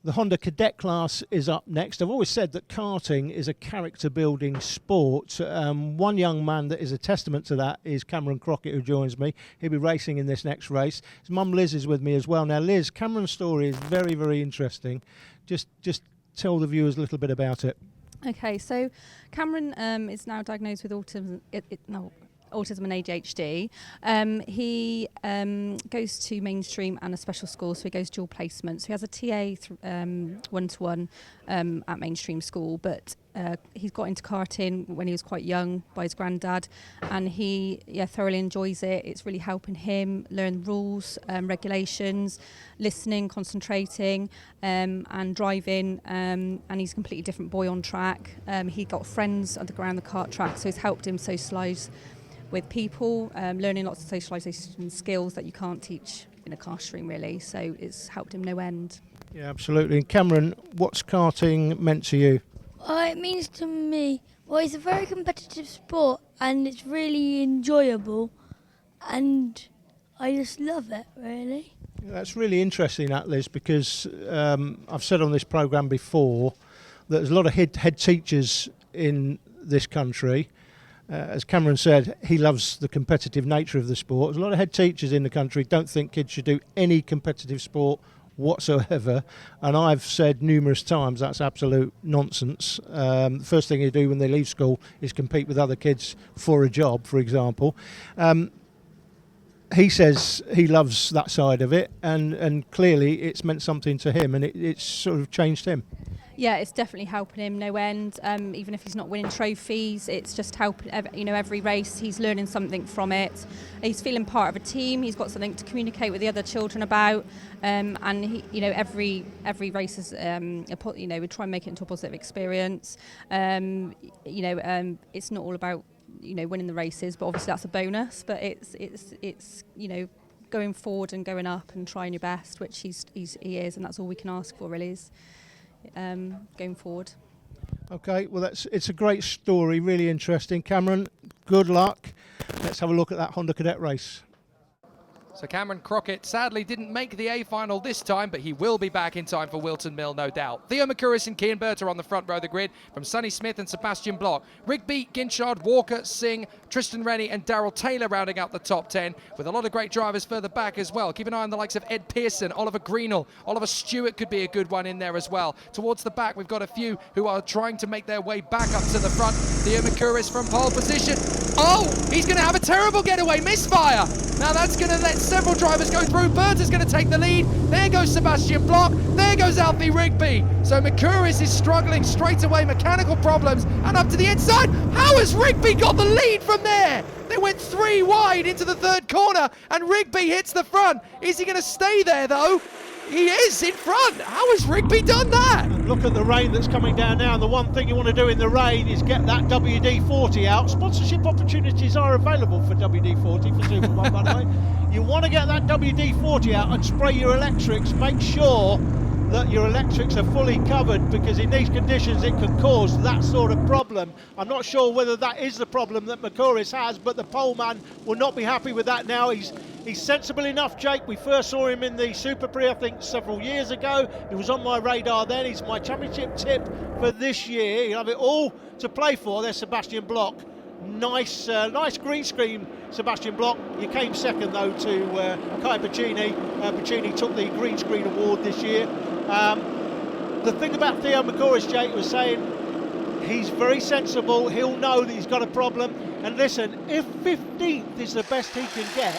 The Honda Cadet class is up next. I've always said that karting is a character-building sport. One young man that is a testament to that is Cameron Crockett, who joins me. He'll be racing in this next race. His mum Liz is with me as well. Now, Liz, Cameron's story is very, very interesting. Just tell the viewers a little bit about it. Okay, so Cameron is now diagnosed with autism and ADHD. He goes to mainstream and a special school, so he goes dual placement. So he has a TA one-to-one at mainstream school, but he's got into karting when he was quite young by his granddad, and he thoroughly enjoys it. It's really helping him learn rules, regulations, listening, concentrating, and driving, and he's a completely different boy on track. He got friends around the kart track, so it's helped him socialise with people, learning lots of socialisation skills that you can't teach in a car stream really, so it's helped him no end. Yeah, absolutely. And Cameron, what's karting meant to you? It means to me, it's a very competitive sport and it's really enjoyable and I just love it, really. Yeah, that's really interesting, that, Liz, because I've said on this programme before that there's a lot of head teachers in this country. As Cameron said, he loves the competitive nature of the sport. There's a lot of head teachers in the country don't think kids should do any competitive sport whatsoever, and I've said numerous times that's absolute nonsense. The first thing they do when they leave school is compete with other kids for a job, for example. He says he loves that side of it, and clearly it's meant something to him, and it's sort of changed him. Yeah, it's definitely helping him no end. Even if he's not winning trophies, it's just helping. Every race he's learning something from it. He's feeling part of a team. He's got something to communicate with the other children about. And he, every race is, we try and make it into a positive experience. It's not all about winning the races, but obviously that's a bonus. But it's going forward and going up and trying your best, which he is, and that's all we can ask for really is. Going forward. Okay, well it's a great story, really interesting. Cameron, good luck. Let's have a look at that Honda Cadet race. So Cameron Crockett sadly didn't make the A final this time, but he will be back in time for Wilton Mill, no doubt. Theo McCurris and Cian Burt are on the front row of the grid from Sonny Smith and Sebastian Bloch. Rigby, Ginchard, Walker, Singh, Tristan Rennie and Daryl Taylor rounding out the top 10, with a lot of great drivers further back as well. Keep an eye on the likes of Ed Pearson, Oliver Greenall, Oliver Stewart could be a good one in there as well. Towards the back, we've got a few who are trying to make their way back up to the front. Theo McCurris from pole position. Oh, he's going to have a terrible getaway, misfire. Now that's going to let several drivers go through. Burt is going to take the lead. There goes Sebastian Bloch. There goes Alfie Rigby. So McCurris is struggling straight away, mechanical problems, and up to the inside. How has Rigby got the lead from there? They went 3 wide into the third corner, and Rigby hits the front. Is he going to stay there though? He is in front. How has Rigby done that? And look at the rain that's coming down now, and the one thing you want to do in the rain is get that WD-40 out. Sponsorship opportunities are available for WD-40 for Super 1, by the way. You want to get that WD-40 out and spray your electrics. Make sure that your electrics are fully covered, because in these conditions it can cause that sort of problem. I'm not sure whether that is the problem that McCurris has, but the poleman will not be happy with that now. He's sensible enough, Jake. We first saw him in the Super Prix, I think, several years ago. He was on my radar then. He's my championship tip for this year. He'll have it all to play for. There's Sebastian Bloch. Nice green screen, Sebastian Bloch. You came second, though, to Kai Pacini. Pacini took the green screen award this year. The thing about Theo McCurris, Jake, was saying he's very sensible. He'll know that he's got a problem. And listen, if 15th is the best he can get,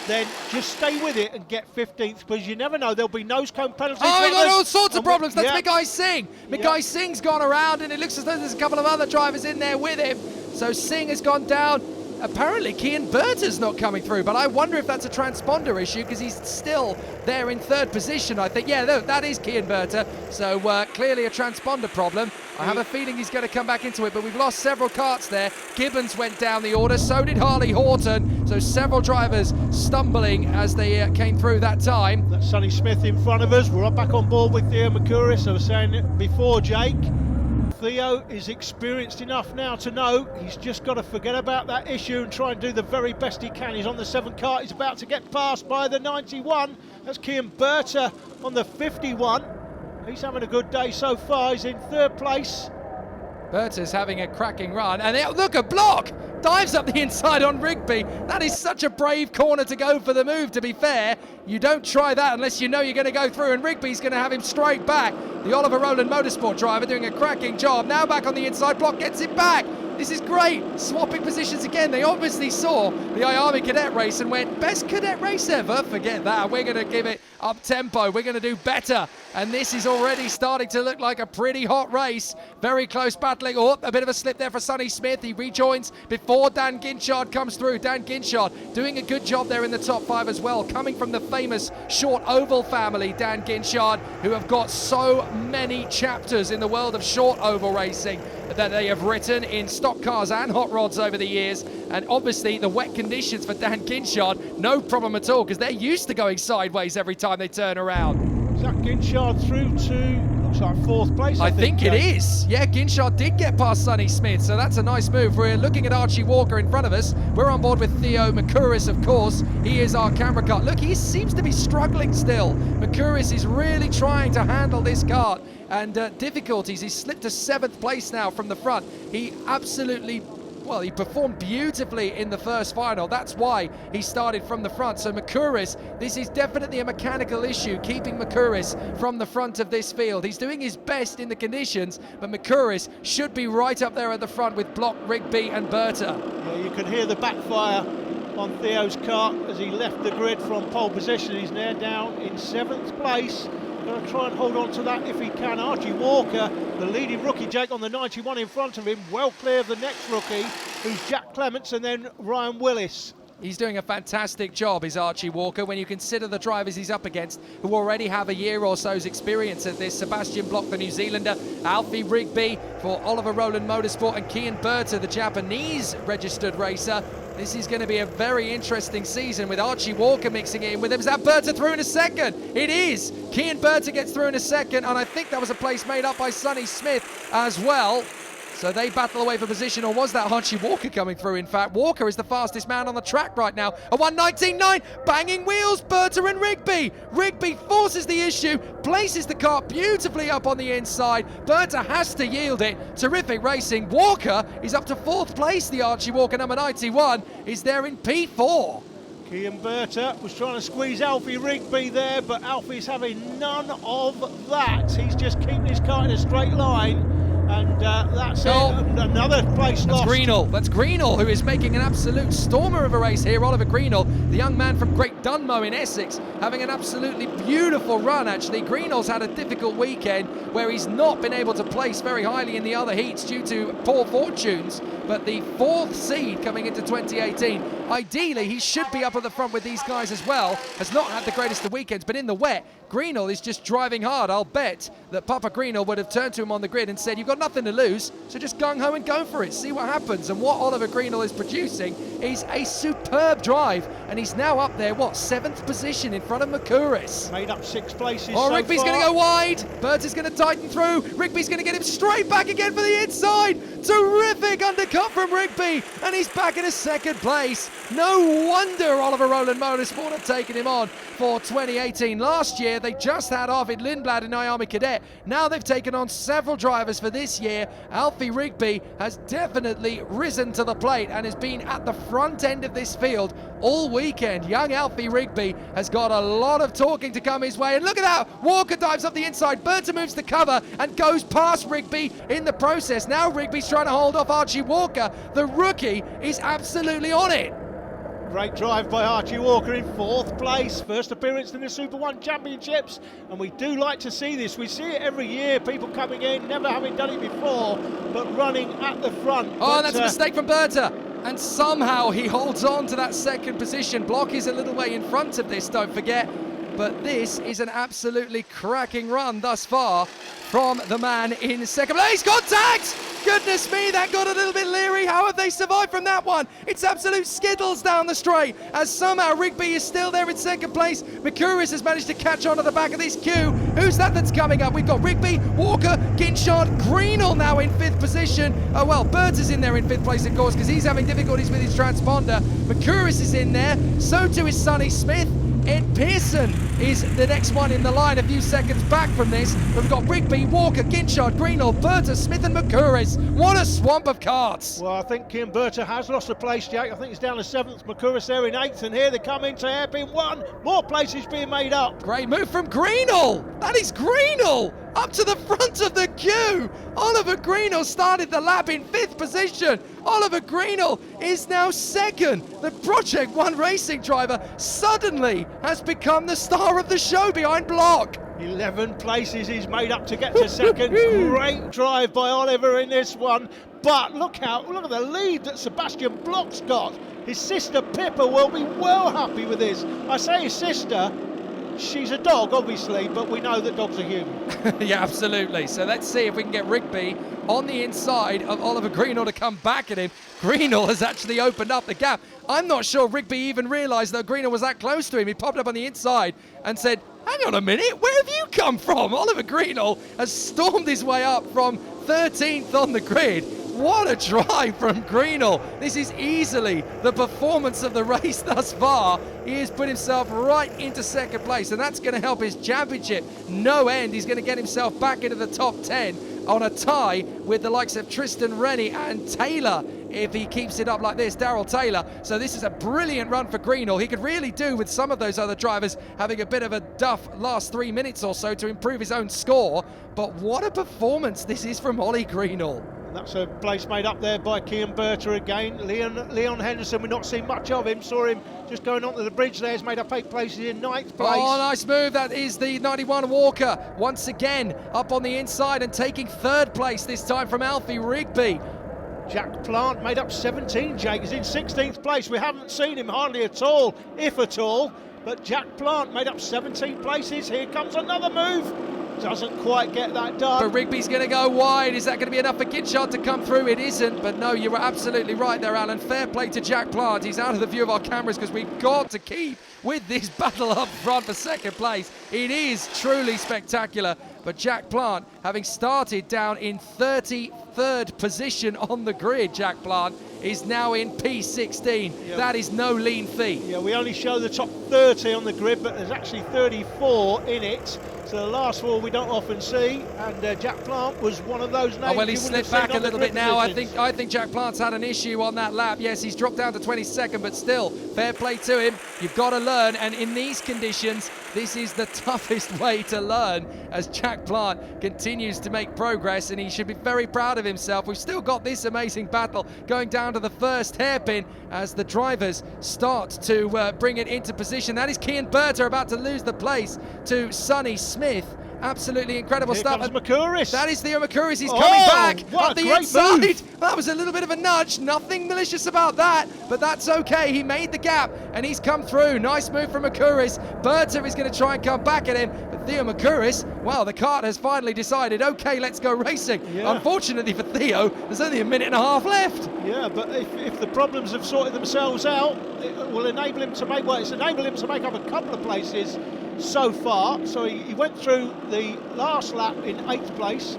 then just stay with it and get 15th, because you never know, there'll be nose cone penalties. Oh, he got all sorts of problems. That's yeah. Mikai Singh. Mikai Singh's gone around, and it looks as though there's a couple of other drivers in there with him. So Singh has gone down. Apparently Cian Burt is not coming through, but I wonder if that's a transponder issue, because he's still there in third position, I think. Yeah, that is Cian Burt. So clearly a transponder problem. I have a feeling he's going to come back into it, but we've lost several karts there. Gibbons went down the order, so did Harley Horton. So several drivers stumbling as they came through that time. That's Sonny Smith in front of us. We're back on board with Theo McCurris. I was saying it before, Jake. Theo is experienced enough now to know he's just got to forget about that issue and try and do the very best he can. He's on the 7th kart. He's about to get passed by the 91. That's Cian Burt on the 51. He's having a good day so far. He's in 3rd place. Berta's having a cracking run, and look, a block! Dives up the inside on Rigby. That is such a brave corner to go for the move, to be fair. You don't try that unless you know you're going to go through, and Rigby's going to have him straight back. The Oliver Rowland Motorsport driver doing a cracking job. Now back on the inside, Block gets it back. This is great. Swapping positions again. They obviously saw the Miami Cadet race and went, best cadet race ever? Forget that. We're going to give it up tempo. We're going to do better. And this is already starting to look like a pretty hot race. Very close battling. Oh, a bit of a slip there for Sonny Smith. He rejoins before Dan Ginchard comes through. Dan Ginchard doing a good job there in the top 5 as well. Coming from the famous short oval family, Dan Ginchard, who have got so many chapters in the world of short oval racing that they have written in stock cars and hot rods over the years. And obviously the wet conditions for Dan Ginchard, no problem at all, because they're used to going sideways every time they turn around. Zach Ginchard through to, looks like 4th place. I think it is. Yeah, Ginchard did get past Sonny Smith, so that's a nice move. We're looking at Archie Walker in front of us. We're on board with Theo Makuris, of course. He is our camera car. Look, he seems to be struggling still. Makuris is really trying to handle this kart, and difficulties. He's slipped to 7th place now from the front. He absolutely, well, he performed beautifully in the first final. That's why he started from the front. So Makuris, this is definitely a mechanical issue, keeping Makuris from the front of this field. He's doing his best in the conditions, but Makuris should be right up there at the front with Block, Rigby and Berta. Yeah, you can hear the backfire on Theo's kart as he left the grid from pole position. He's now down in 7th place. Going to try and hold on to that if he can. Archie Walker, the leading rookie, Jake, on the 91 in front of him, well clear of the next rookie, who's Jack Clements, and then Ryan Willis. He's doing a fantastic job, is Archie Walker, when you consider the drivers he's up against who already have a year or so's experience at this. Sebastian Block, the New Zealander, Alfie Rigby for Oliver Rowland Motorsport, and Kian Berta, the Japanese registered racer. This is going to be a very interesting season with Archie Walker mixing it in with him. Is that Berta through in a second? It is. Kian Berta gets through in a second, and I think that was a place made up by Sonny Smith as well. So they battle away for position, or was that Archie Walker coming through? In fact, Walker is the fastest man on the track right now. A 1:19.9, banging wheels, Berta and Rigby. Rigby forces the issue, places the kart beautifully up on the inside. Berta has to yield it. Terrific racing. Walker is up to 4th place. The Archie Walker, number 91, is there in P4. Kian Berta was trying to squeeze Alfie Rigby there, but Alfie's having none of that. He's just keeping his kart in a straight line. And that's it. Another place lost. Greenall. That's Greenall, who is making an absolute stormer of a race here. Oliver Greenall, the young man from Great Dunmow in Essex, having an absolutely beautiful run, actually. Greenall's had a difficult weekend where he's not been able to place very highly in the other heats due to poor fortunes. But the 4th seed coming into 2018, ideally he should be up at the front with these guys as well. Has not had the greatest of weekends, but in the wet, Greenall is just driving hard. I'll bet that Papa Greenall would have turned to him on the grid and said, you've got nothing to lose, so just gung-ho and go for it, see what happens. And what Oliver Greenall is producing is a superb drive, and he's now up there, 7th position in front of Makuris. Made up 6 places Oh, so Rigby's far. going to go wide. Berta's going to tighten through. Rigby's going to get him straight back again for the inside. Terrific undercut from Rigby, and he's back in a 2nd place. No wonder Oliver Rowland Motorsport have taken him on for 2018. Last year, they just had Arvid Lindblad in Miami Cadet. Now they've taken on several drivers for this year. Alfie Rigby has definitely risen to the plate and has been at the front end of this field all weekend. Young Alfie Rigby has got a lot of talking to come his way. And look at that. Walker dives up the inside. Berta moves the cover and goes past Rigby in the process. Now Rigby's trying to hold off Archie Walker. The rookie is absolutely on it. Great drive by Archie Walker in 4th place. First appearance in the Super 1 Championships. And we do like to see this. We see it every year. People coming in, never having done it before, but running at the front. Oh, that's a mistake from Berta. And somehow he holds on to that 2nd position. Block is a little way in front of this, don't forget. But this is an absolutely cracking run thus far from the man in 2nd place. Contact! Goodness me, that got a little bit leery. How have they survived from that one? It's absolute skittles down the straight, as somehow Rigby is still there in 2nd place. Makuris has managed to catch on at the back of this queue. Who's that's coming up? We've got Rigby, Walker, Ginchard, Greenall now in 5th position. Oh well, Berta's in there in 5th place, of course, because he's having difficulties with his transponder. Makuris is in there, so too is Sonny Smith. Ed Pearson is the next one in the line, a few seconds back from this. But we've got Rigby, Walker, Ginchard, Greenall, Berta, Smith and McCouris. What a swamp of karts. Well, I think Kim Berta has lost a place, Jack. I think he's down to 7th, McCouris there in 8th, and here they come into hairpin 1. More places being made up. Great move from Greenall. That is Greenall up to the front of the queue. Oliver Greenall started the lap in 5th position. Oliver Greenall is now 2nd. The Project 1 racing driver suddenly has become the star of the show behind Block. 11 places he's made up to get to 2nd. Great drive by Oliver in this one. But look at the lead that Sebastian Block's got. His sister Pippa will be well happy with this. I say his sister. She's a dog, obviously, but we know that dogs are human. Yeah, absolutely. So let's see if we can get Rigby on the inside of Oliver Greenall to come back at him. Greenall has actually opened up the gap. I'm not sure Rigby even realised that Greenall was that close to him. He popped up on the inside and said, hang on a minute, where have you come from? Oliver Greenall has stormed his way up from 13th on the grid. What a drive from Greenall. This is easily the performance of the race thus far. He has put himself right into 2nd place, and that's going to help his championship no end. He's going to get himself back into the top 10 on a tie with the likes of Tristan Rennie and Taylor if he keeps it up like this, Daryl Taylor. So this is a brilliant run for Greenall. He could really do with some of those other drivers having a bit of a duff last 3 minutes or so to improve his own score. But what a performance this is from Ollie Greenall. That's a place made up there by Kian Berta again. Leon Henderson, we've not seen much of him. Saw him just going onto the bridge there. He's made up 8 places in 9th place. Oh, nice move. That is the 91 Walker. Once again, up on the inside and taking 3rd place, this time from Alfie Rigby. Jack Plant made up 17, Jake. He's in 16th place. We haven't seen him hardly at all, if at all. But Jack Plant made up 17 places. Here comes another move. Doesn't quite get that done. But Rigby's going to go wide. Is that going to be enough for Ginchard to come through? It isn't. But no, you were absolutely right there, Alan. Fair play to Jack Plant. He's out of the view of our cameras because we've got to keep with this battle up front for 2nd place. It is truly spectacular. But Jack Plant, having started down in 33rd position on the grid, Jack Plant is now in P16. Yeah. That is no lean feat. Yeah, we only show the top 30 on the grid, but there's actually 34 in it. So the last 4 we don't often see, and Jack Plant was one of those names. Oh, well, he's slipped back a little bit now. I think Jack Plant's had an issue on that lap. Yes, he's dropped down to 22nd, but still, fair play to him. You've got to learn, and in these conditions, this is the toughest way to learn as Jack Plant continues to make progress, and he should be very proud of himself. We've still got this amazing battle going down to the first hairpin as the drivers start to bring it into position. That is Kian Berta about to lose the place to Sonny Smith. Absolutely incredible Here stuff. comes McCouris. That is Theo McCouris. He's coming back what up a the great inside. move. That was a little bit of a nudge. Nothing malicious about that, but that's okay. He made the gap and he's come through. Nice move from McCouris. Berta is going to try and come back at him, but Theo McCouris, well, the kart has finally decided, okay, let's go racing. Yeah. Unfortunately for Theo, there's only a minute and a half left. Yeah, but if the problems have sorted themselves out, it will enable him to make, well, it's enabled him to make up a couple of places so far. So he went through the last lap in 8th place,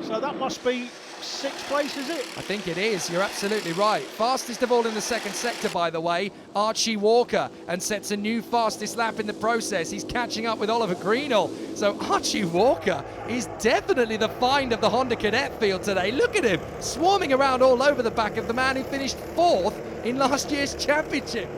so that must be 6th place, is it? I think it is. You're absolutely right. Fastest of all in the 2nd sector, by the way, Archie Walker, and sets a new fastest lap in the process. He's catching up with Oliver Greenall. So Archie Walker is definitely the find of the Honda Cadet field today. Look at him swarming around all over the back of the man who finished 4th in last year's championship.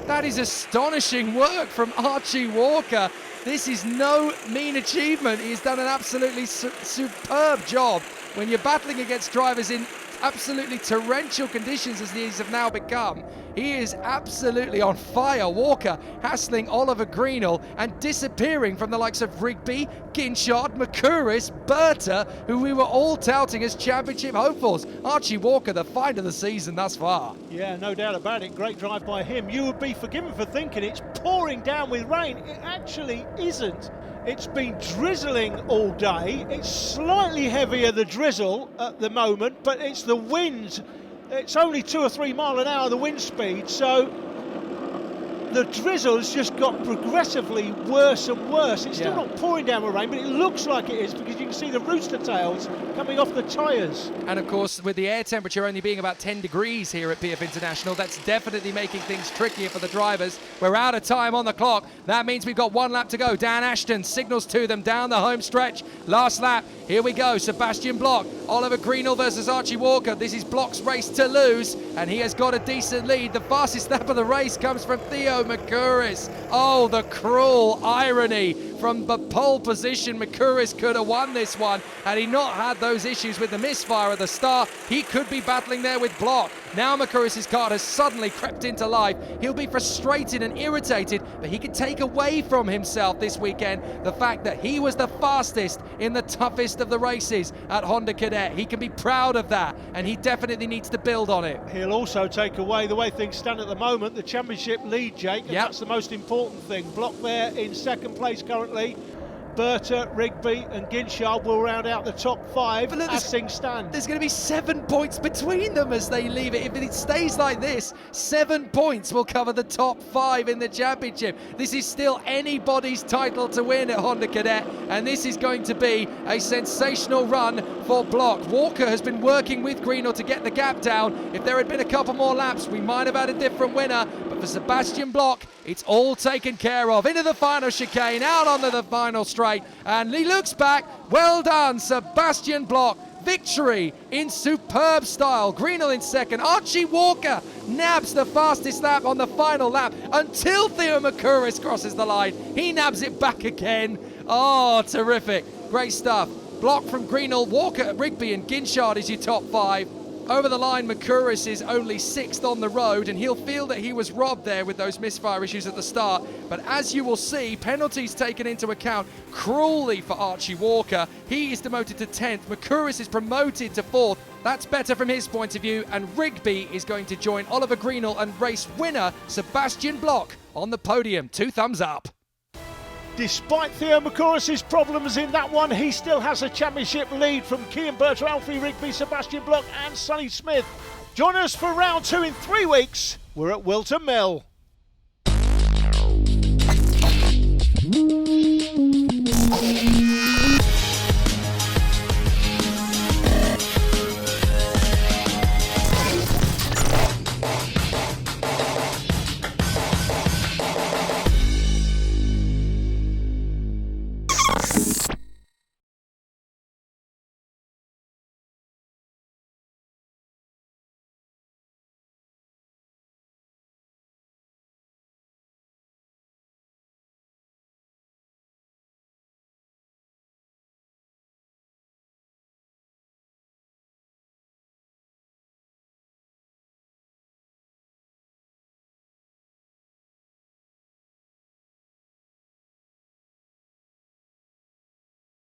That is astonishing work from Archie Walker. This is no mean achievement. He's done an absolutely superb job when you're battling against drivers in absolutely torrential conditions as these have now become. He is absolutely on fire. Walker hassling Oliver Greenall and disappearing from the likes of Rigby, Ginchard, McCouris, Berta, who we were all touting as championship hopefuls. Archie Walker, the find of the season thus far. Yeah, no doubt about it. Great drive by him. You would be forgiven for thinking it's pouring down with rain. It actually isn't. It's been drizzling all day. It's slightly heavier, the drizzle at the moment, but it's the wind. It's only 2 or 3 mile an hour, the wind speed, so the drizzle's just got progressively worse and worse. It's still not pouring down with rain, but it looks like it is because you can see the rooster tails coming off the tyres. And of course, with the air temperature only being about 10 degrees here at PF International, that's definitely making things trickier for the drivers. We're out of time on the clock. That means we've got 1 lap to go. Dan Ashton signals to them down the home stretch. Last lap, here we go. Sebastian Bloch, Oliver Greenall versus Archie Walker. This is Bloch's race to lose, and he has got a decent lead. The fastest lap of the race comes from Theo Mercouris. Oh, the cruel irony. From the pole position, Mercouris could have won this one. Had he not had those issues with the misfire at the start, he could be battling there with Bloch. Now Mercouris' car has suddenly crept into life. He'll be frustrated and irritated, but he can take away from himself this weekend the fact that he was the fastest in the toughest of the races at Honda Cadet. He can be proud of that, and he definitely needs to build on it. He'll also take away, the way things stand at the moment, the championship lead, Jake, and that's the most important thing. Bloch there in second place currently. Berta, Rigby and Ginchard will round out the top 5 as things stand. There's going to be 7 points between them as they leave it. If it stays like this, 7 points will cover the top 5 in the championship. This is still anybody's title to win at Honda Cadet, and this is going to be a sensational run for Bloch. Walker has been working with Greenall to get the gap down. If there had been a couple more laps, we might have had a different winner, but for Sebastian Bloch, it's all taken care of. Into the final chicane, out onto the final straight, and he looks back. Well done, Sebastian Bloch. Victory in superb style. Greenall in second. Archie Walker nabs the fastest lap on the final lap until Theo Mercouris crosses the line. He nabs it back again. Oh, terrific. Great stuff. Bloch from Greenall, Walker, Rigby and Ginchard is your top 5. Over the line, Mercouris is only 6th on the road, and he'll feel that he was robbed there with those misfire issues at the start. But as you will see, penalties taken into account cruelly for Archie Walker. He is demoted to 10th. Mercouris is promoted to 4th. That's better from his point of view, and Rigby is going to join Oliver Greenall and race winner Sebastian Bloch on the podium. 2 thumbs up. Despite Theo Mercouris' problems in that one, he still has a championship lead from Cian Berter, Alfie Rigby, Sebastian Bloch and Sonny Smith. Join us for round 2 in 3 weeks. We're at Wilton Mill.